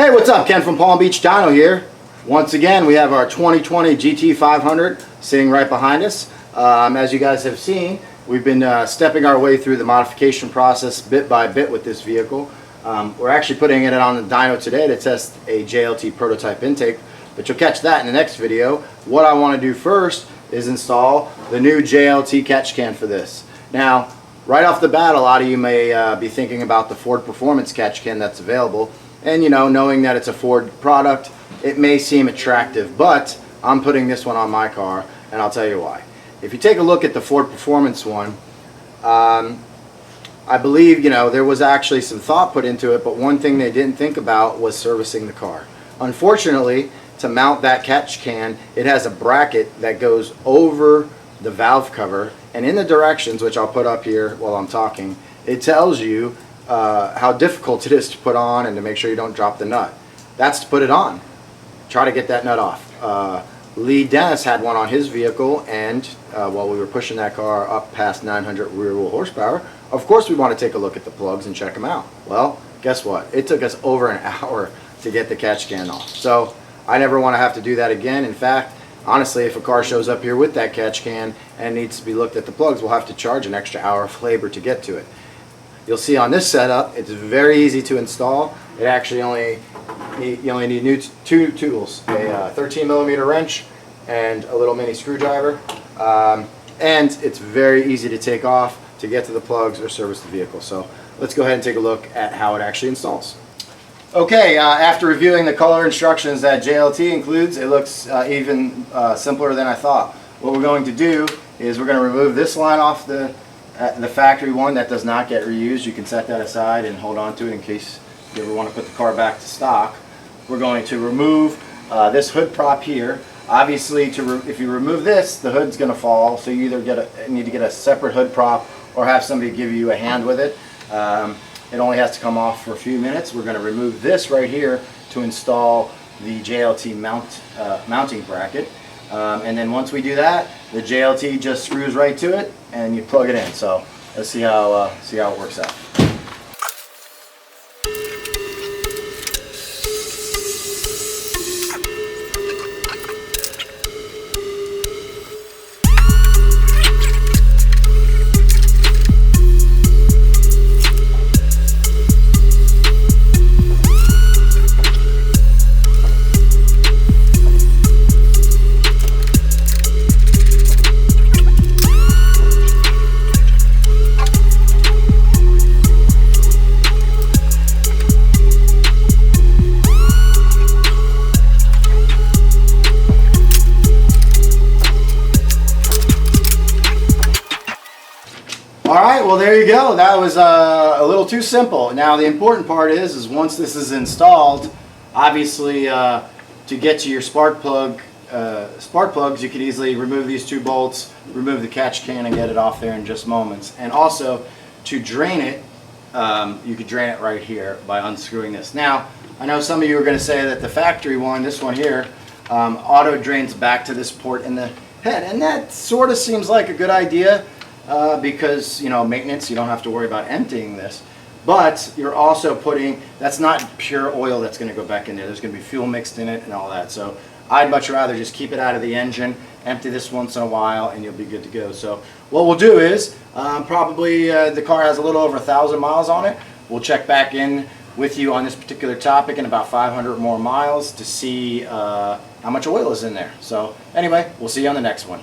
Hey, what's up? Ken from Palm Beach Dyno here. Once again, we have our 2020 GT500 sitting right behind us. As you guys have seen, we've been stepping our way through the modification process bit by bit with this vehicle. We're actually putting it on the dyno today to test a JLT prototype intake, but you'll catch that in the next video. What I want to do first is install the new JLT catch can for this. Now, right off the bat, a lot of you may be thinking about the Ford Performance catch can that's available. And you know, knowing that it's a Ford product, it may seem attractive, but I'm putting this one on my car, and I'll tell you why. If you take a look at the Ford Performance one, I believe, you know, there was actually some thought put into it, but one thing they didn't think about was servicing the car. Unfortunately, to mount that catch can, it has a bracket that goes over the valve cover, and in the directions, which I'll put up here while I'm talking, it tells you how difficult it is to put on and to make sure you don't drop the nut. That's to put it on. Try to get that nut off. Lee Dennis had one on his vehicle, and while we were pushing that car up past 900 rear wheel horsepower, of course we want to take a look at the plugs and check them out. Well, guess what? It took us over an hour to get the catch can off. So I never want to have to do that again. In fact, honestly, if a car shows up here with that catch can and needs to be looked at the plugs, we'll have to charge an extra hour of labor to get to it. You'll see on this setup, it's very easy to install. It actually you only need two tools, a 13mm wrench and a little mini screwdriver. And it's very easy to take off to get to the plugs or service the vehicle. So let's go ahead and take a look at how it actually installs. Okay, after reviewing the color instructions that JLT includes, it looks even simpler than I thought. What we're going to do is we're going to remove this line off the factory one that does not get reused. You can set that aside and hold on to it in case you ever want to put the car back to stock. We're going to remove this hood prop here. Obviously, if you remove this, the hood's going to fall, so you either need to get a separate hood prop or have somebody give you a hand with it. It only has to come off for a few minutes. We're going to remove this right here to install the JLT mounting bracket. And then once we do that, the JLT just screws right to it and you plug it in. So let's see how it works out. Alright, well there you go. That was a little too simple. Now the important part is once this is installed, obviously to get to your spark plugs, you could easily remove these two bolts, remove the catch can and get it off there in just moments. And also to drain it, you could drain it right here by unscrewing this. Now, I know some of you are going to say that the factory one, this one here, auto drains back to this port in the head, and that sort of seems like a good idea. Because, you know, maintenance, you don't have to worry about emptying this, but you're also that's not pure oil that's going to go back in there. There's going to be fuel mixed in it and all that. So I'd much rather just keep it out of the engine, empty this once in a while, and you'll be good to go. So what we'll do is probably the car has a little over 1,000 miles on it. We'll check back in with you on this particular topic in about 500 more miles to see how much oil is in there. So anyway, we'll see you on the next one.